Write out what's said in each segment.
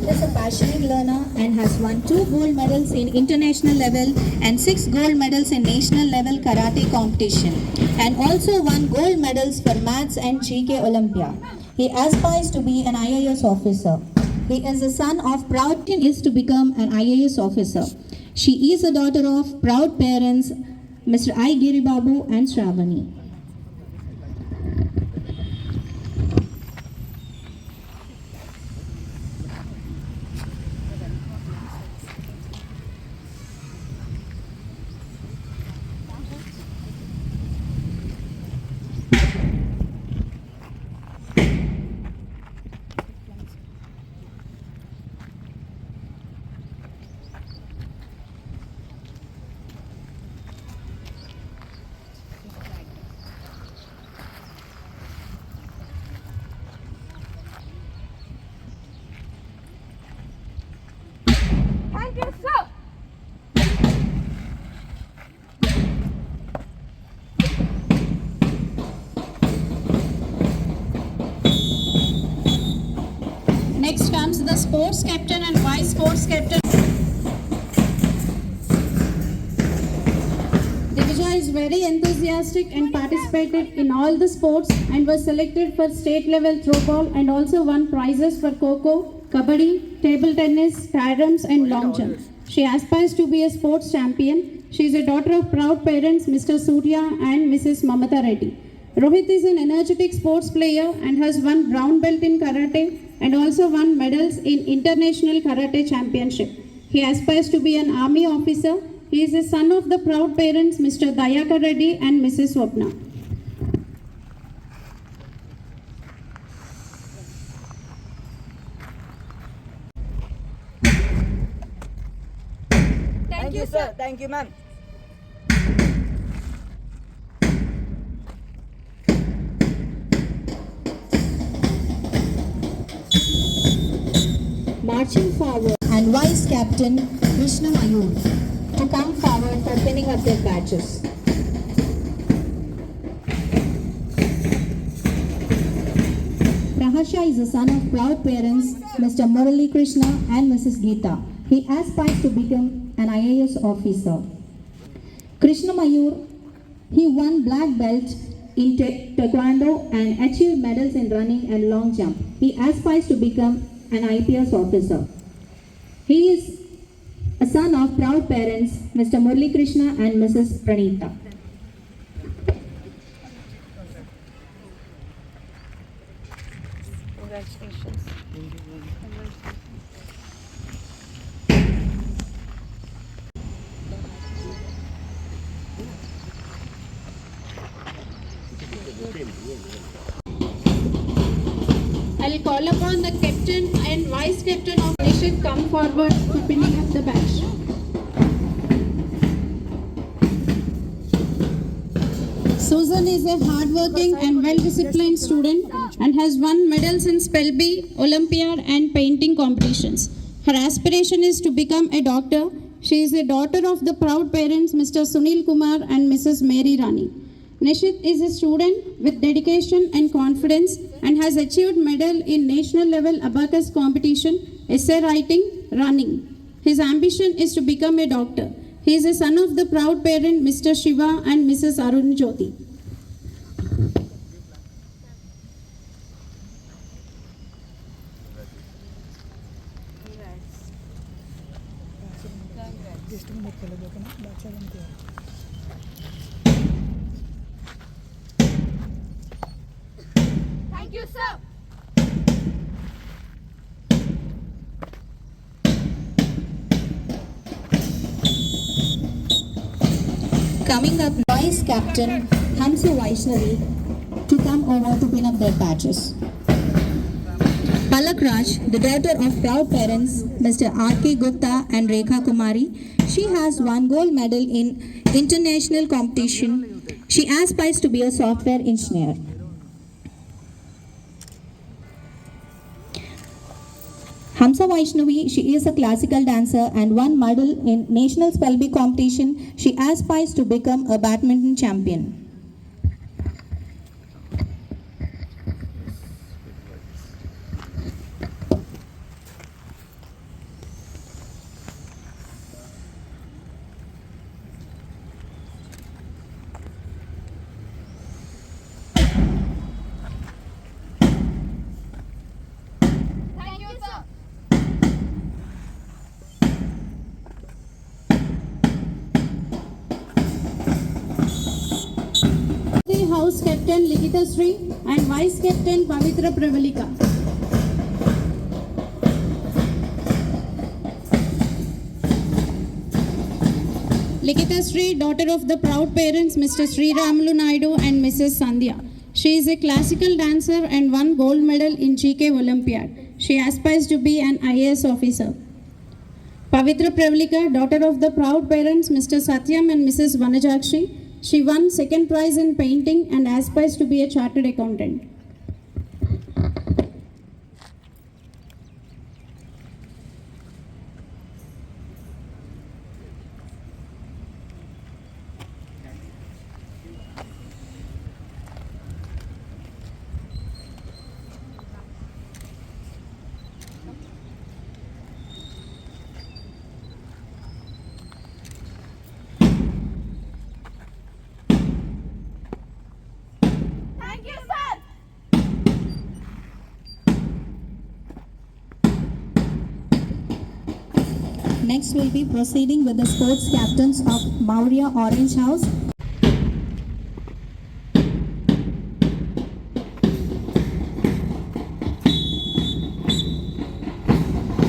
is a passionate learner and has won 2 gold medals in international level and 6 gold medals in national level karate competition, and also won gold medals for maths and GK Olympia. He aspires to be an IAS officer. He is the son of proud is to become an IAS officer. She is a daughter of proud parents Mr. I. Giribabu and Shravani. Thank you, sir. Next comes the sports captain and vice sports captain. Divija is very enthusiastic and participated in all the sports and was selected for state level throw ball and also won prizes for Kho-Kho, Kabaddi, table tennis, caroms and long jump. She aspires to be a sports champion. She is a daughter of proud parents Mr. Surya and Mrs. Mamata Reddy. Rohit is an energetic sports player and has won brown belt in karate and also won medals in international karate championship. He aspires to be an army officer. He is a son of the proud parents Mr. Dayaka Reddy and Mrs. Swapna. Thank you, sir. Thank you, ma'am. Marching forward and vice captain Krishna Mayur to come forward for pinning up their badges. Prahasha is the son of proud parents Mr. Murali Krishna and Mrs. Geeta. He aspires to become an IAS officer. Krishna Mayur, he won black belt in taekwondo and achieved medals in running and long jump. He aspires to become an IPS officer. He is a son of proud parents Mr. Murali Krishna and Mrs. Pranita. Congratulations. I'll call upon the captain and vice captain of Nishit come forward for pinning up the badge. Susan is a hardworking and well-disciplined student and has won medals in Spelby, Olympiad and painting competitions. Her aspiration is to become a doctor. She is a daughter of the proud parents Mr. Sunil Kumar and Mrs. Mary Rani. Nishit is a student with dedication and confidence and has achieved medal in national level abacus competition, essay writing, running. His ambition is to become a doctor. He is a son of the proud parent Mr. Shiva and Mrs. Arun Jyoti. Thank you, sir. Coming up, vice captain Hamsa Vaishnavi to come over to pin up their badges. Palak Raj, the daughter of proud parents Mr. R.K. Gupta and Rekha Kumari, she has won gold medal in international competition. She aspires to be a software engineer. Hamsa Vaishnavi, she is a classical dancer and won medal in National Spelby competition. She aspires to become a badminton champion. House Captain Likita Sri and Vice Captain Pavitra Pravalika. Likita Sri, daughter of the proud parents Mr. Sri Ramulu Naidu and Mrs. Sandhya. She is a classical dancer and won gold medal in GK Olympiad. She aspires to be an IAS officer. Pavitra Pravalika, daughter of the proud parents Mr. Satyam and Mrs. Vanajakshi. She won second prize in painting and aspires to be a chartered accountant. Thank you, sir. Next, we'll be proceeding with the sports captains of Maurya Orange House.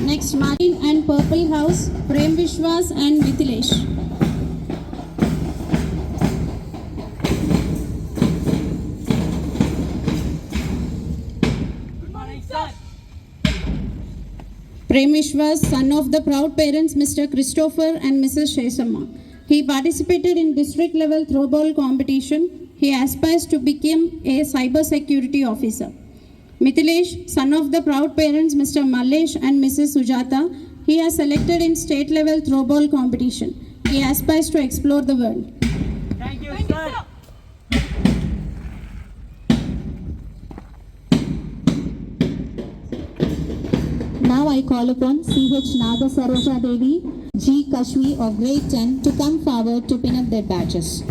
Next, Martin and Purple House, Prem Vishwas and Mithilesh. Good morning, sir. Prem Vishwas, son of the proud parents Mr. Christopher and Mrs. Shesamma. He participated in district level throwball competition. He aspires to become a cyber security officer. Mithilesh, son of the proud parents Mr. Mallesh and Mrs. Sujata. He has selected in state level throwball competition. He aspires to explore the world. Thank you, sir. Now I call upon C.H. Naga Saroja Devi, G. Kashvi of grade 10 to come forward to pin up their badges.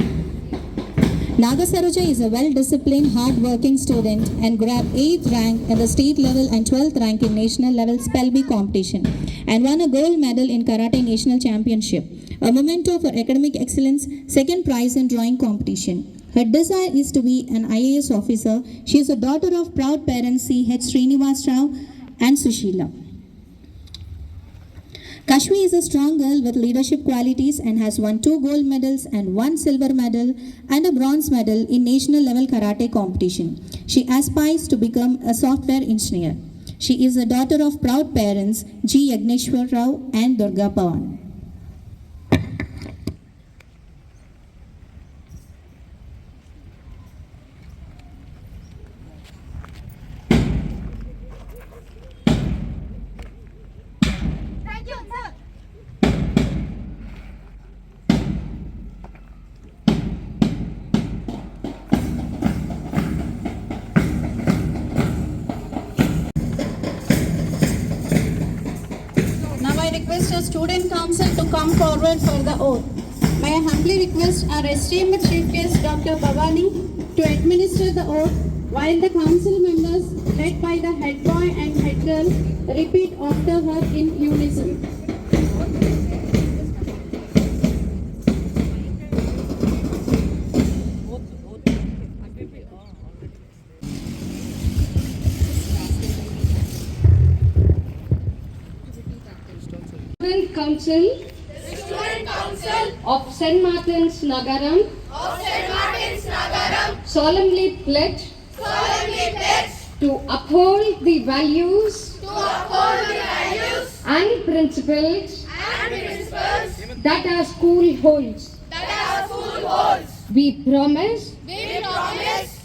Naga Saroja is a well-disciplined, hard-working student and grabbed 8th rank at the state level and 12th rank in national level spell bee competition and won a gold medal in Karate National Championship, a memento for academic excellence, second prize in drawing competition. Her desire is to be an IAS officer. She is a daughter of proud parents C.H. Srinivas Rao and Sushila. Kashvi is a strong girl with leadership qualities and has won 2 gold medals and 1 silver medal and a bronze medal in national level karate competition. She aspires to become a software engineer. She is a daughter of proud parents G. Yagneshwar Rao and Durga Pawan. Thank you, sir. Now I request our student council to come forward for the oath. May I humbly request our esteemed chief guest Dr. Bhavani to administer the oath while the council members led by the head boy and head girl repeat after her in unison. Student Council of St. Martin's Nagaram solemnly pledge to uphold the values and principles that our school holds. We promise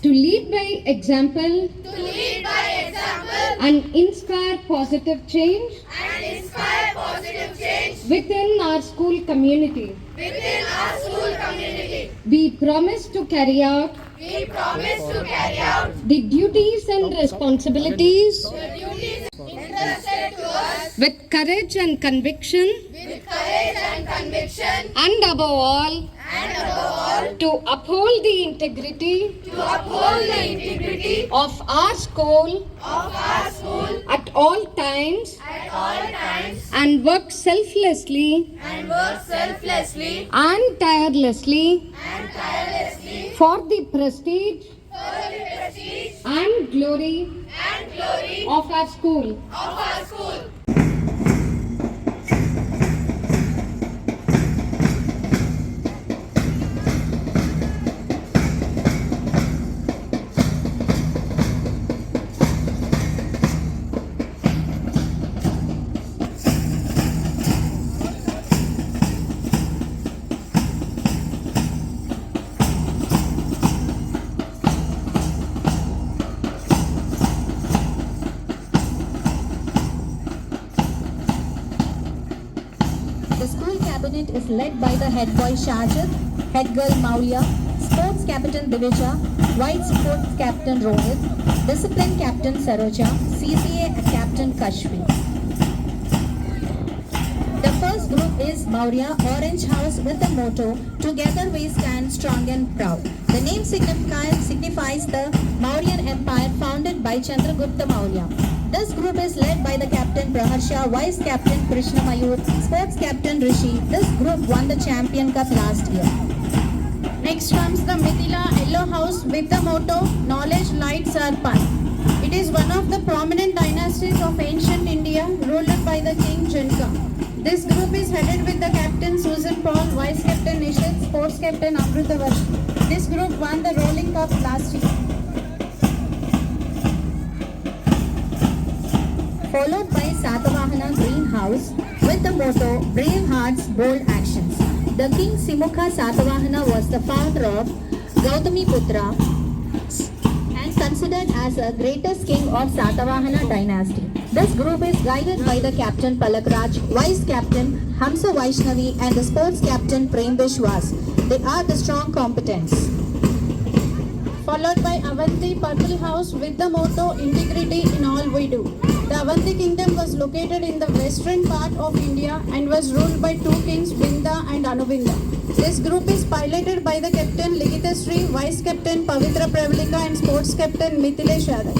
to lead by example and inspire positive change within our school community. We promise to carry out the duties and responsibilities with courage and conviction, and above all, to uphold the integrity of our school at all times and work selflessly and tirelessly for the prestige and glory of our school. The school cabinet is led by the head boy Shajid, head girl Maulya, sports captain Divija, white sports captain Rohit, discipline captain Saroja, CCA captain Kashvi. The first group is Maurya Orange House with the motto, "Together we stand strong and proud." The name signifies the Mauryan Empire founded by Chandragupta Maurya. This group is led by the captain Praharsha, vice captain Krishna Mayur, sports captain Rishi. This group won the champion cup last year. Next comes the Mithila Yellow House with the motto "Knowledge lights our path." It is one of the prominent dynasties of ancient India ruled by the king Janaka. This group is headed with the captain Susan Paul, vice captain Nishit, sports captain Amrutavarsh. This group won the rolling cup last year. Followed by Satavahana Green House with the motto "Brave Hearts, Bold Actions." The king Simukha Satavahana was the father of Gautami Putra and considered as the greatest king of Satavahana dynasty. This group is guided by the captain Palakraj, vice captain Hamsa Vaishnavi and the sports captain Prem Vishwas. They are the strong combatants. Followed by Avanti Purple House with the motto "Integrity in all we do." The Avanti kingdom was located in the western part of India and was ruled by two kings, Vinda and Anuvinda. This group is piloted by the captain Likitashri, vice captain Pavitra Pravalika and sports captain Mithilesh Yadav.